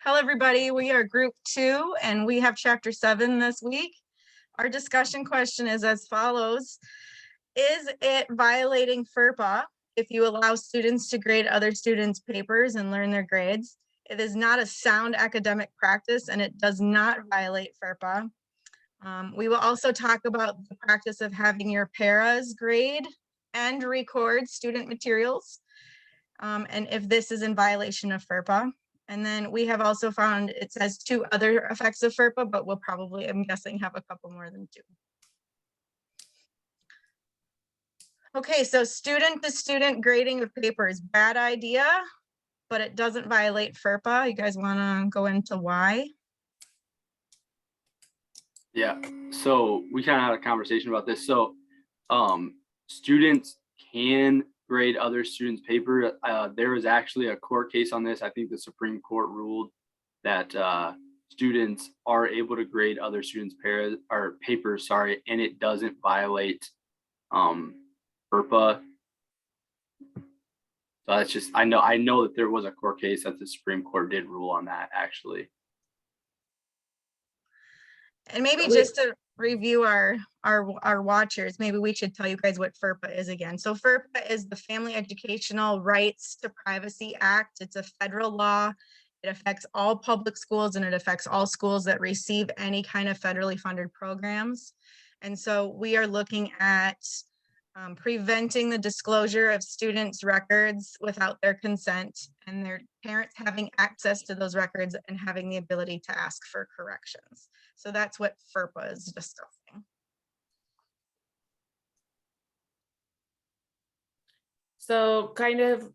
Hello, everybody. We are group 2 and we have chapter 7 this week. Our discussion question is as follows. Is it violating FERPA if you allow students to grade other students' papers and learn their grades? It is not a sound academic practice and it does not violate FERPA. We will also talk about the practice of having your paras grade and record student materials, and if this is in violation of FERPA. And then we have also found it says 2 other effects of FERPA, but we'll probably, I'm guessing, have a couple more than 2. Okay, so student to student grading of papers, bad idea, but it doesn't violate FERPA. You guys want to go into why? Yeah, so we kind of had a conversation about this. So students can grade other students' paper. There was actually a court case on this. I think the Supreme Court ruled that students are able to grade other students' papers, and it doesn't violate FERPA. So that's just, I know that there was a court case that the Supreme Court did rule on that actually. And maybe just to review our watchers, maybe we should tell you guys what FERPA is again. So FERPA is the Family Educational Rights to Privacy Act. It's a federal law. It affects all public schools and it affects all schools that receive any kind of federally funded programs. And so we are looking at preventing the disclosure of students' records without their consent and their parents having access to those records and having the ability to ask for corrections. So that's what FERPA is discussing. So kind of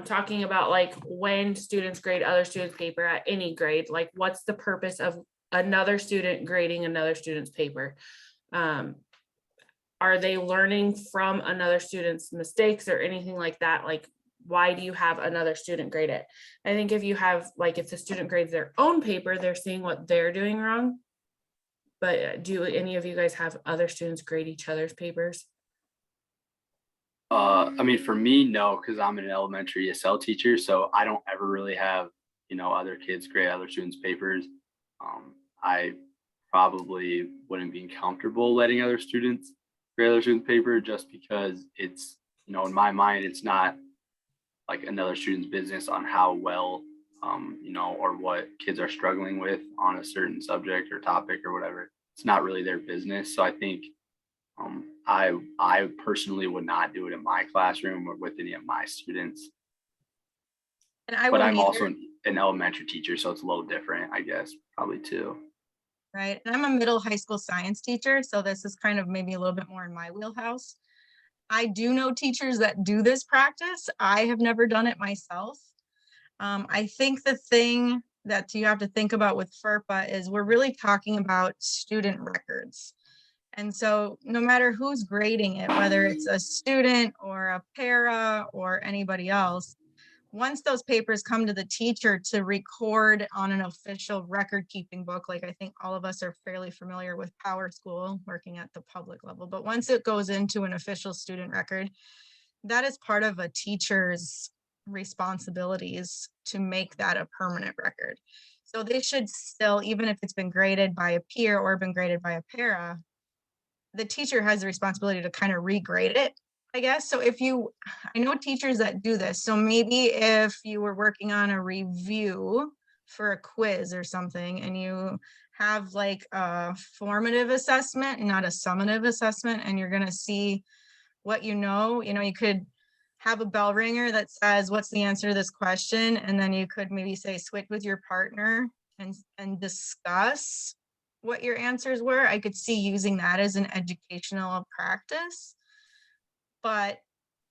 talking about like when students grade other students' paper at any grade, like what's the purpose of another student grading another student's paper? Are they learning from another student's mistakes or anything like that? Like, why do you have another student grade it? I think if you have, like, if the student grades their own paper, they're seeing what they're doing wrong. But do any of you guys have other students grade each other's papers? I mean, for me, no, because I'm an elementary ESL teacher, so I don't ever really have, other kids grade other students' papers. I probably wouldn't be comfortable letting other students grade other students' paper just because it's, in my mind, it's not like another student's business on how well, or what kids are struggling with on a certain subject or topic or whatever. It's not really their business. So I think I personally would not do it in my classroom or with any of my students. And but I'm also an elementary teacher, so it's a little different, I guess, probably too. Right. And I'm a middle high school science teacher, so this is kind of maybe a little bit more in my wheelhouse. I do know teachers that do this practice. I have never done it myself. I think the thing that you have to think about with FERPA is we're really talking about student records. And so no matter who's grading it, whether it's a student or a para or anybody else, once those papers come to the teacher to record on an official record keeping book, like I think all of us are fairly familiar with PowerSchool working at the public level, but once it goes into an official student record, that is part of a teacher's responsibilities to make that a permanent record. So they should still, even if it's been graded by a peer or been graded by a para, the teacher has the responsibility to kind of regrade it, I guess. So I know teachers that do this. So maybe if you were working on a review for a quiz or something and you have like a formative assessment and not a summative assessment, and you're going to see what you could have a bell ringer that says, what's the answer to this question? And then you could maybe say, switch with your partner and discuss what your answers were. I could see using that as an educational practice, but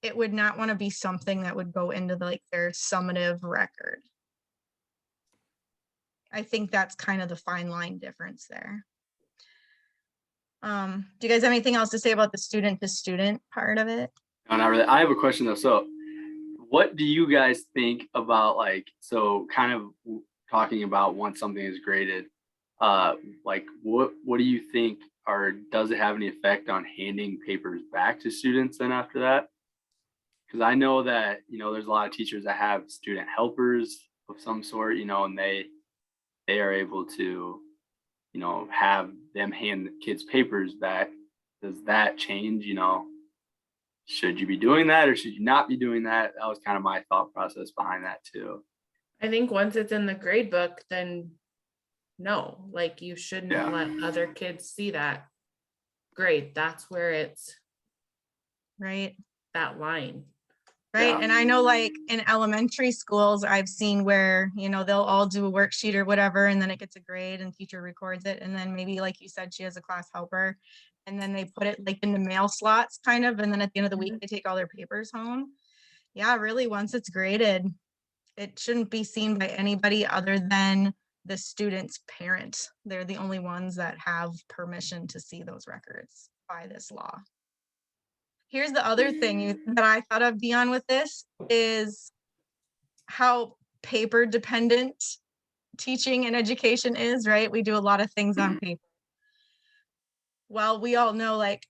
it would not want to be something that would go into their summative record. I think that's kind of the fine line difference there. Do you guys have anything else to say about the student to student part of it? No, not really. I have a question though. So what do you guys think about kind of talking about once something is graded, what do you think, or does it have any effect on handing papers back to students then after that? Because I know that, there's a lot of teachers that have student helpers of some sort, and they they are able to, you know, have them hand the kids papers back, does that change, you know, should you be doing that or should you not be doing that? That was kind of my thought process behind that too. I think once it's in the grade book, then no, like you shouldn't Yeah. let other kids see that. Great, that's where it's right? that line. Right. Yeah. And I know like in elementary schools, I've seen where, you know, they'll all do a worksheet or whatever, and then it gets a grade and teacher records it. And then maybe, like you said, she has a class helper and then they put it like in the mail slots kind of. And then at the end of the week, they take all their papers home. Yeah, really, once it's graded, it shouldn't be seen by anybody other than the student's parent. They're the only ones that have permission to see those records by this law. Here's the other thing that I thought of, Dion, with this is how paper dependent teaching and education is, right? We do a lot of things on paper. Well, we all know, like,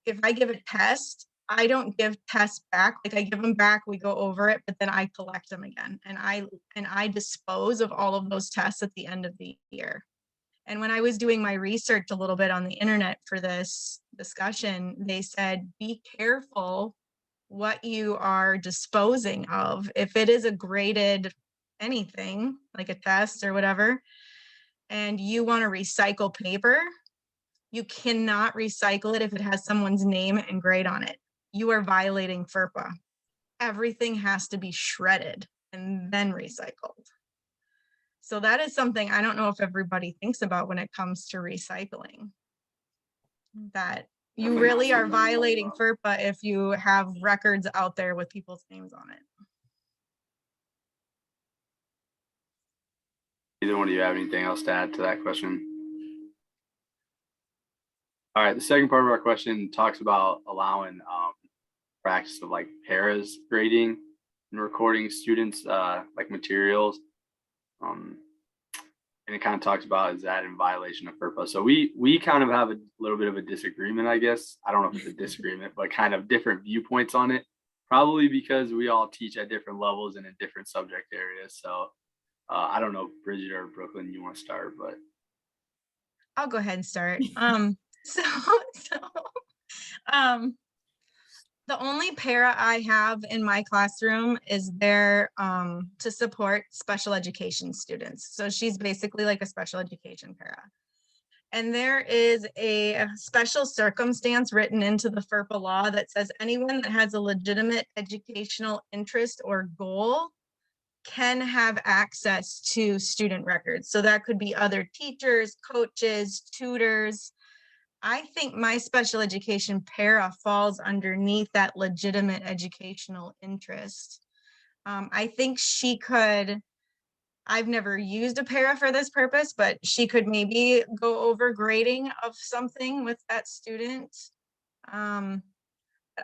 if I give a test, I don't give tests back. Like, I give them back, we go over it, but then I collect them again. And I dispose of all of those tests at the end of the year. And when I was doing my research a little bit on the internet for this discussion, they said, be careful what you are disposing of. If it is a graded anything, like a test or whatever, and you want to recycle paper, you cannot recycle it if it has someone's name and grade on it. You are violating FERPA. Everything has to be shredded and then recycled. So that is something I don't know if everybody thinks about when it comes to recycling. That you Definitely not really are something I know violating about. FERPA if you have records out there with people's names on it. Either one of you have anything else to add to that question? All right, the second part of our question talks about allowing practice of like paras grading and recording students like materials. And it kind of talks about, is that in violation of FERPA? So we kind of have a little bit of a disagreement, I guess. I don't know if it's a disagreement, but kind of different viewpoints on it. Probably because we all teach at different levels and in different subject areas. So I don't know, Bridget or Brooklyn, you want to start, but I'll go ahead and start. So, um, the only para I have in my classroom is there to support special education students. So she's basically like a special education para. And there is a special circumstance written into the FERPA law that says anyone that has a legitimate educational interest or goal can have access to student records. So that could be other teachers, coaches, tutors. I think my special education para falls underneath that legitimate educational interest. I think she could, I've never used a para for this purpose, but she could maybe go over grading of something with that student. But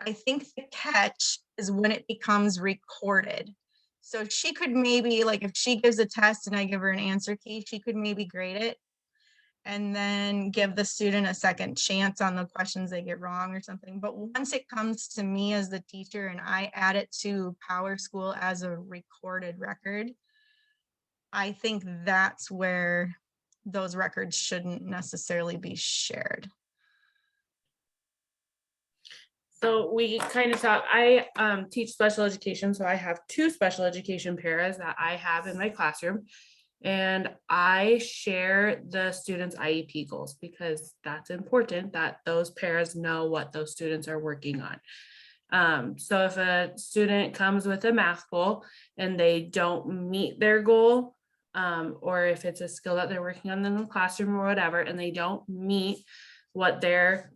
I think the catch is when it becomes recorded. So she could maybe, like, if she gives a test and I give her an answer key, she could maybe grade it and then give the student a second chance on the questions they get wrong or something. But once it comes to me as the teacher and I add it to PowerSchool as a recorded record, I think that's where those records shouldn't necessarily be shared. So we kind of talk, I teach special education, so I have 2 special education paras that I have in my classroom. And I share the students' IEP goals because that's important that those paras know what those students are working on. So if a student comes with a math goal and they don't meet their goal, or if it's a skill that they're working on in the classroom or whatever, and they don't meet what their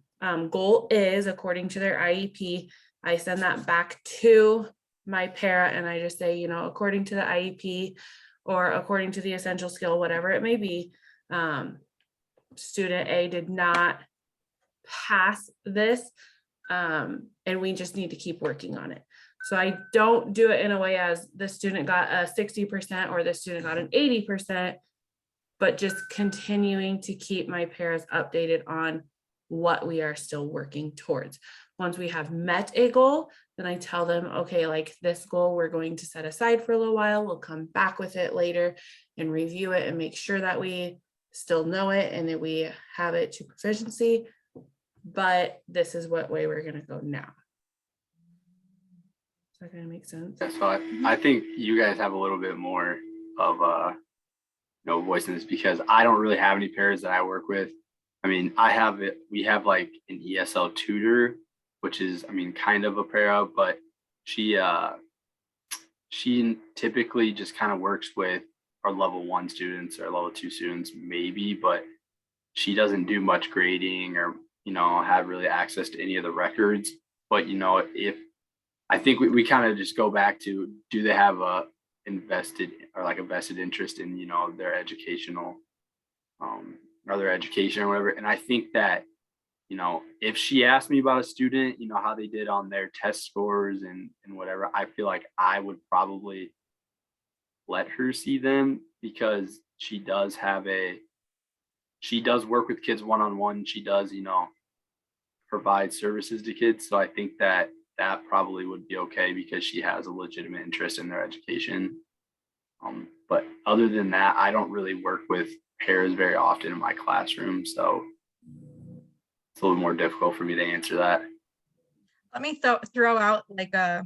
goal is according to their IEP, I send that back to my para and I just say, you know, according to the IEP or according to the essential skill, whatever it may be, student A did not pass this, and we just need to keep working on it. So I don't do it in a way as the student got a 60% or the student got an 80%, but just continuing to keep my paras updated on what we are still working towards. Once we have met a goal, then I tell them, okay, like this goal we're going to set aside for a little while. We'll come back with it later and review it and make sure that we still know it and that we have it to proficiency. But this is what way we're going to go now. Is that going to make sense? Yeah, so I think you guys have a little bit more of voice in this, because I don't really have any pairs that I work with. I mean, we have like an ESL tutor, which is, I mean, kind of a pair, but she typically just kind of works with our level 1 students or level 2 students, maybe, but she doesn't do much grading or, have really access to any of the records. But, if I think we kind of just go back to, do they have a vested interest in, their educational, or their education or whatever. And I think that, if she asked me about a student, how they did on their test scores and whatever, I feel like I would probably let her see them, because she does work with kids one-on-one. She does, provide services to kids. So I think that probably would be okay, because she has a legitimate interest in their education. But other than that, I don't really work with pairs very often in my classroom. So it's a little more difficult for me to answer that. Let me throw out like a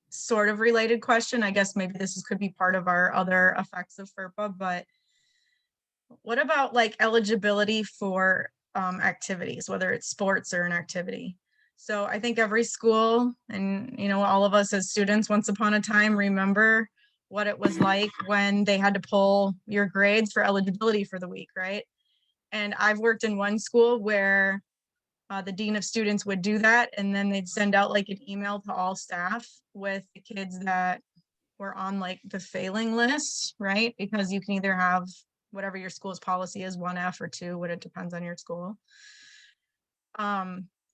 sort of related question. I guess maybe could be part of our other effects of FERPA, but what about like eligibility for activities, whether it's sports or an activity? So I think every school and, all of us as students once upon a time remember what it was like when they had to pull your grades for eligibility for the week, right? And I've worked in one school where the dean of students would do that, and then they'd send out like an email to all staff with the kids that were on like the failing list, right? Because you can either have whatever your school's policy is, 1F or 2, what it depends on your school.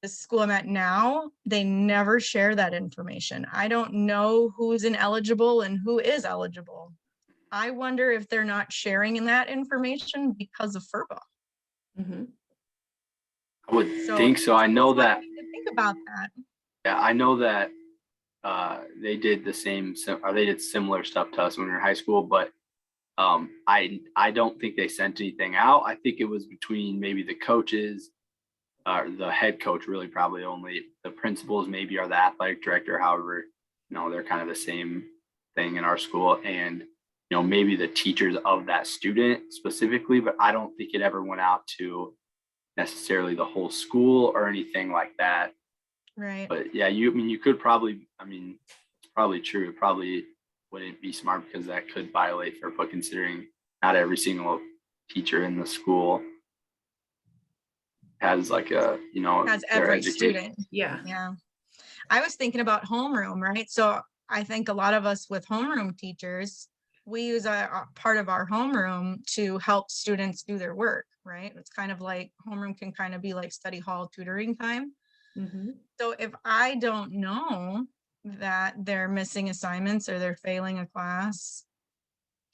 The school I'm at now, they never share that information. I don't know who's ineligible and who is eligible. I wonder if they're not sharing in that information because of FERPA. Mm-hmm. I would think so. I know that. Think about that. Yeah, I know that they did they did similar stuff to us when we were in high school, but I don't think they sent anything out. I think it was between maybe the coaches, the head coach, really probably only the principals maybe are the athletic director. However, they're kind of the same thing in our school, and maybe the teachers of that student specifically, but I don't think it ever went out to necessarily the whole school or anything like that. Right. But yeah, you could probably, it's probably true. It probably wouldn't be smart, because that could violate FERPA, considering not every single teacher in the school has like has every student. Yeah. I was thinking about homeroom, right? So I think a lot of us with homeroom teachers, we use a part of our homeroom to help students do their work, right? It's kind of like homeroom can kind of be like study hall tutoring time. Mm-hmm. So if I don't know that they're missing assignments or they're failing a class,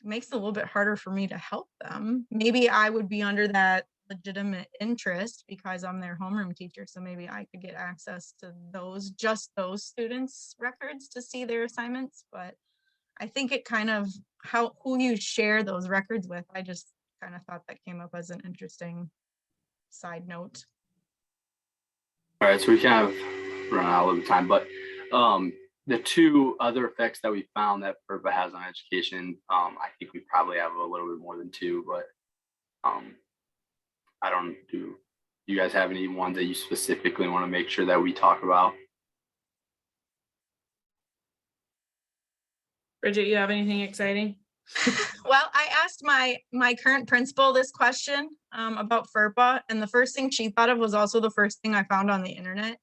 it makes it a little bit harder for me to help them. Maybe I would be under that legitimate interest because I'm their homeroom teacher. So maybe I could get access to those students' records to see their assignments. But I think it kind of who you share those records with. I just kind of thought that came up as an interesting side note. All right, so we kind of run out of time, but the two other effects that we found that FERPA has on education, I think we probably have a little bit more than two, but I don't do you guys have any ones that you specifically want to make sure that we talk about? Bridget, you have anything exciting? Well, I asked my current principal this question about FERPA, and the first thing she thought of was also the first thing I found on the internet.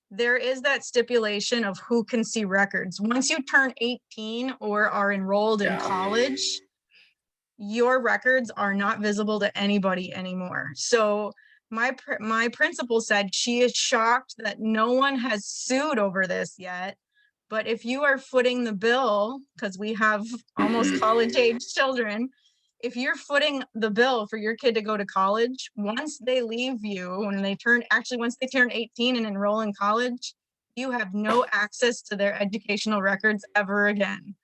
There is that stipulation of who can see records. Once you turn 18 or are enrolled in college, your records are not visible to anybody anymore. So my principal said she is shocked that no one has sued over this yet. But if you are footing the bill, because we have almost college age children, if you're footing the bill for your kid to go to college, once they leave you, once they turn 18 and enroll in college, you have no access to their educational records ever again.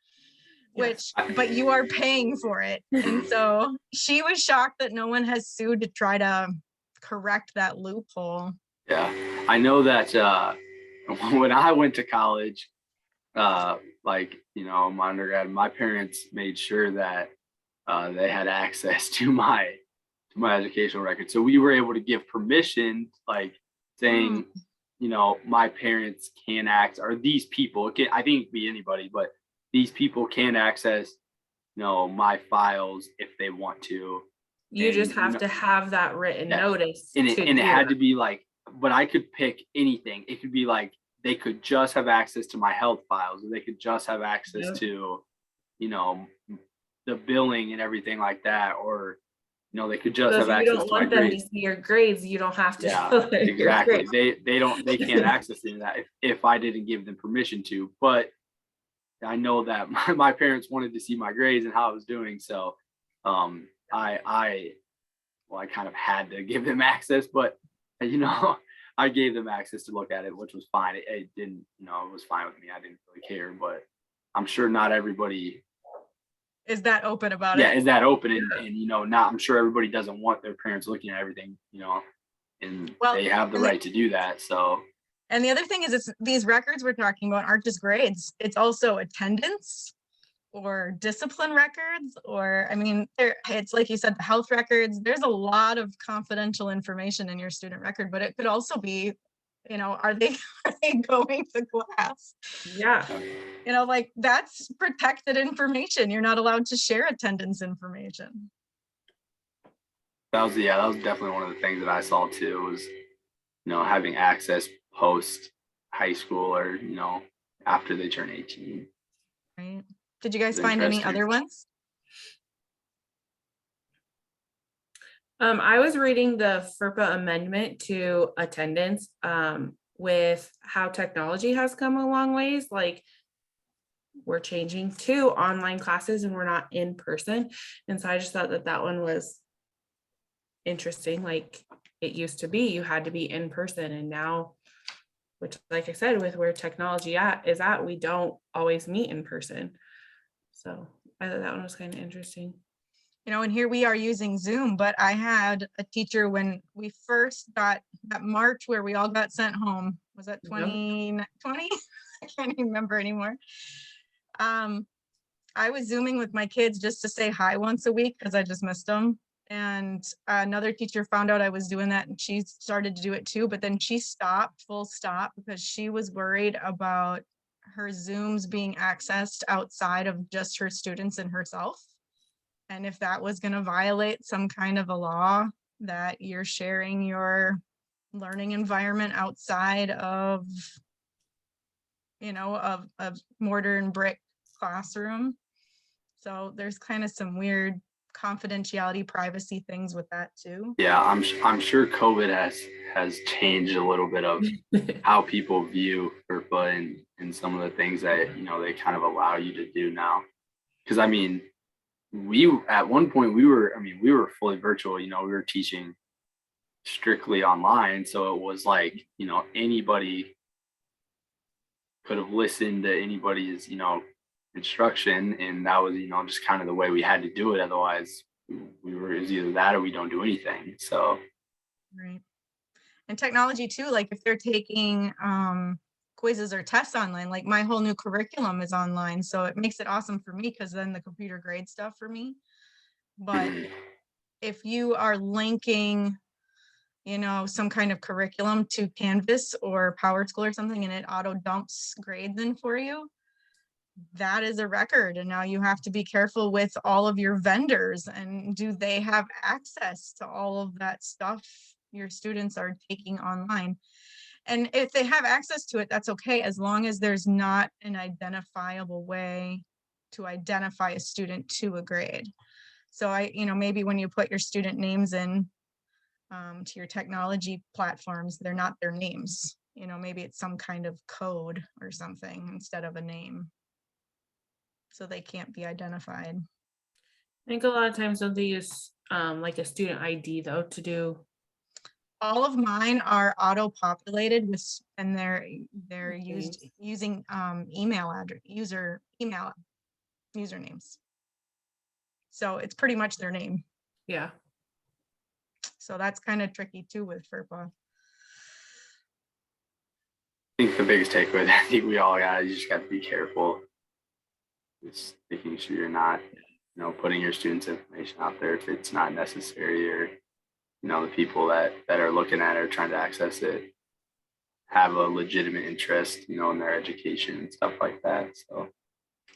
Yes. But you are paying for it. And so she was shocked that no one has sued to try to correct that loophole. Yeah, I know that when I went to college, like, my undergrad, my parents made sure that they had access to my educational record. So we were able to give permission, like saying, my parents can or these people, I think it could be anybody, but these people can access, my files if they want to. You And, just have to have that written yeah, notice. and it do had that. to be like, but I could pick anything. It could be like they could just have access to my health files, or they could just have access Yep. to, the billing and everything like that, or they could just So have if you access don't to my want them to grades. see your grades, you don't have to Yeah, show them your exactly. grades. They can't access any of that if I didn't give them permission to. But I know that my parents wanted to see my grades and how I was doing, so I kind of had to give them access, but I gave them access to look at it, which was fine. It didn't, it was fine with me. I didn't really care, but I'm sure not everybody Is that open about is it? that open, and not, I'm sure everybody doesn't want their parents looking at everything, and Well, they have the and the- right to do that. So And the other thing is, these records we're talking about aren't just grades. It's also attendance or discipline records, or, I mean, it's like you said, the health records. There's a lot of confidential information in your student record, but it could also be, are they going to class? Yeah. Like, that's protected information. You're not allowed to share attendance information. that was definitely one of the things that I saw too, was having access post high school, or after they turn 18. Right. Did you guys It's find any interesting. other ones? I was reading the FERPA amendment to attendance with how technology has come a long ways. Like, we're changing to online classes and we're not in person. And so I just thought that one was interesting. Like, it used to be you had to be in person, and now, which, like I said, with where technology is at, we don't always meet in person. So I thought that one was kind of interesting. And here we are using Zoom, but I had a teacher when we first got that March where we all got sent home. Was that 2020? I can't even remember anymore. I was Zooming with my kids just to say hi once a week because I just missed them. And another teacher found out I was doing that, and she started to do it too, but then she stopped, full stop, because she was worried about her Zooms being accessed outside of just her students and herself. And if that was going to violate some kind of a law that you're sharing your learning environment outside of, of mortar and brick classroom. So there's kind of some weird confidentiality, privacy things with that too. Yeah, I'm sure COVID has changed a little bit of how people view FERPA and some of the things that they kind of allow you to do now. Because I mean, at one point we were fully virtual. We were teaching strictly online, so it was like anybody could have listened to anybody's instruction, and that was just kind of the way we had to do it. Otherwise, it was either that or we don't do anything. So right. And technology too, like if they're taking quizzes or tests online, like my whole new curriculum is online, so it makes it awesome for me because then the computer grade stuff for me. But if you are linking some kind of curriculum to Canvas or PowerSchool or something, and it auto dumps grades in for you, that is a record. And now you have to be careful with all of your vendors, and do they have access to all of that stuff your students are taking online? And if they have access to it, that's okay, as long as there's not an identifiable way to identify a student to a grade. So maybe when you put your student names in to your technology platforms, they're not their names. Maybe it's some kind of code or something instead of a name, so they can't be identified. I think a lot of times don't they use like a student ID though to do? all of mine are auto-populated with, and they're Nicknames. using email address, email usernames. So it's pretty much their name. Yeah. So that's kind of tricky too with FERPA. I think the biggest takeaway that I think we all got, you just got to be careful. Just making sure you're not, putting your students' information out there if it's not necessary, or, the people that are looking at it or trying to access it have a legitimate interest, in their education and stuff like that. So,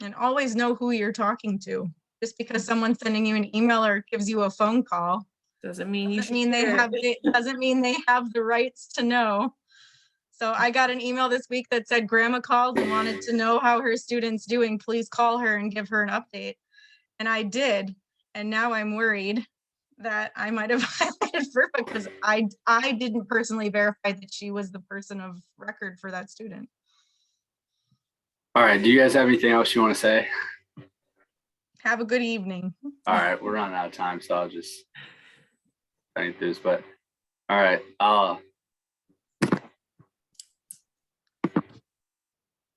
And always know who you're talking to. Just because someone's sending you an email or gives you a phone call Doesn't mean you doesn't should mean they share have, it. it doesn't mean they have the rights to know. So I got an email this week that said grandma called and wanted to know how her student's doing. Please call her and give her an update. And I did. And now I'm worried that I might have violated FERPA because I didn't personally verify that she was the person of record for that student. all right. Do you guys have anything else you want to say? Have a good evening. All right. We're running out of time, so I'll just finish this. But all right.